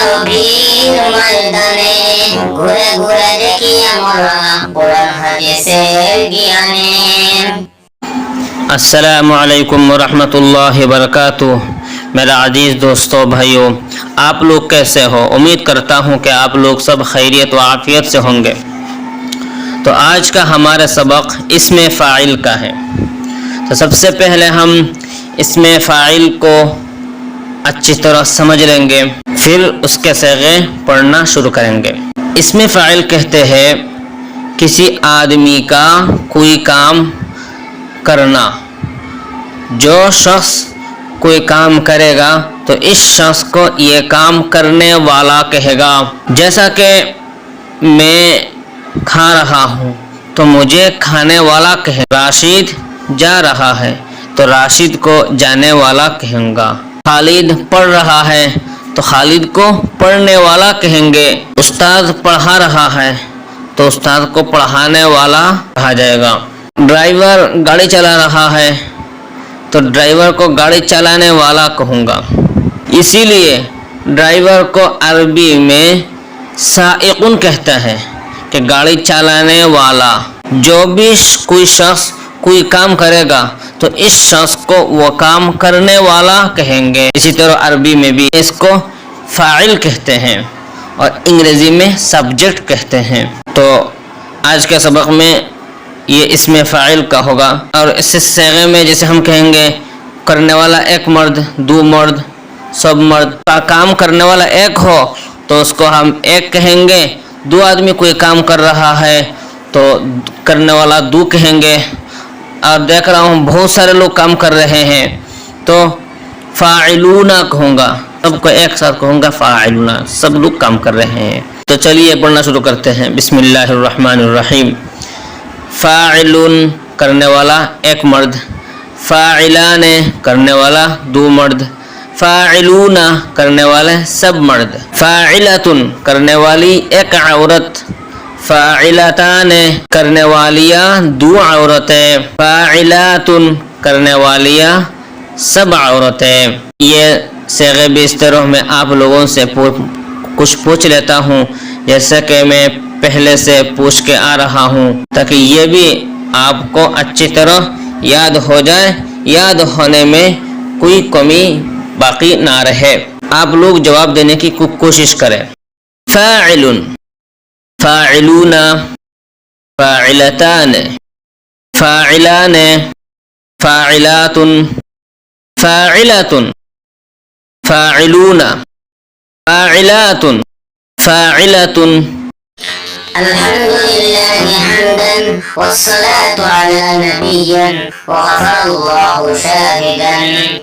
নবীর ময়দানে ঘুরে ঘুরে দেখি আমরা কোরআন হাদিসের জ্ঞানে। अस्सलामु अलैकुम वरहमतुल्लाहि वबरकातुह। मेरा अजीज़ दोस्तों भाइयों, आप लोग कैसे हो? उम्मीद करता हूँ कि आप लोग सब खैरियत व आफ़ियत से होंगे। तो आज का हमारा सबक इसमें फ़ाइल का है। तो सबसे पहले हम इसमें फ़ाइल को अच्छी तरह समझ लेंगे, फिर उसके सीगे पढ़ना शुरू करेंगे। इसमें फ़ाइल कहते हैं किसी आदमी का कोई काम करना। जो शख्स कोई काम करेगा तो इस शख्स को ये काम करने वाला कहेगा। जैसा कि मैं खा रहा हूँ तो मुझे खाने वाला कहेगा। राशिद जा रहा है तो राशिद को जाने वाला कहूँगा। खालिद पढ़ रहा है तो खालिद को पढ़ने वाला कहेंगे। उस्ताद पढ़ा रहा है तो उस्ताद को पढ़ाने वाला कहा जाएगा। ड्राइवर गाड़ी चला रहा है तो ड्राइवर को गाड़ी चलाने वाला कहूँगा। इसीलिए ड्राइवर को अरबी में साइकुन कहते हैं कि गाड़ी चलाने वाला। जो भी कोई शख्स कोई काम करेगा तो इस शख्स को वो काम करने वाला कहेंगे। इसी तरह अरबी में भी इसको फ़ाइल कहते हैं और अंग्रेज़ी में सब्जेक्ट कहते हैं। तो आज के सबक में ये इसमें फ़ाइल का होगा। और इससे सीगे में जैसे हम कहेंगे करने वाला एक मर्द, दो मर्द, सब मर्द। काम करने वाला एक हो तो उसको हम एक कहेंगे। दो आदमी कोई काम कर रहा है तो करने वाला दो कहेंगे। और देख रहा हूँ बहुत सारे लोग काम कर रहे हैं तो फ़ाइलूना कहूँगा। सबको एक साथ कहूँगा फ़ाइलूना, सब लोग काम कर रहे हैं। तो चलिए पढ़ना शुरू करते हैं। बिस्मिल्लाहिर्रहमानिर्रहीम। फ़ाइलुन करने वाला एक मर्द, फ़ाइलाने करने वाला दो मर्द, फ़ाइलूना करने वाले सब मर्द, फ़ाइलतुन करने वाली एक औरत, फ़ाइलताने करने वालियाँ दो औरतें, फ़ाइलातुन करने वालियाँ सब औरतें। ये सीगे भी इस तरह मैं आप लोगों से कुछ पूछ लेता हूँ जैसे कि मैं पहले से पूछ के आ रहा हूँ, ताकि ये भी आपको अच्छी तरह याद हो जाए। याद होने में कोई कमी बाकी ना रहे। आप लोग जवाब देने की कोशिश करें। फ़ाइलुन, फ़ाइलूना, फ़ाइलतान, फ़ाइलाने, फ़ाइलातुन, फ़ाइलतुन, फ़ाइलूना, फ़ाइलातुन, फ़ाइलतुन। अल्हम्दुलिल्लाह हम्दन वस्सलातु अला नबिय्यिन व गफ़रल्लाहु शाहिदन।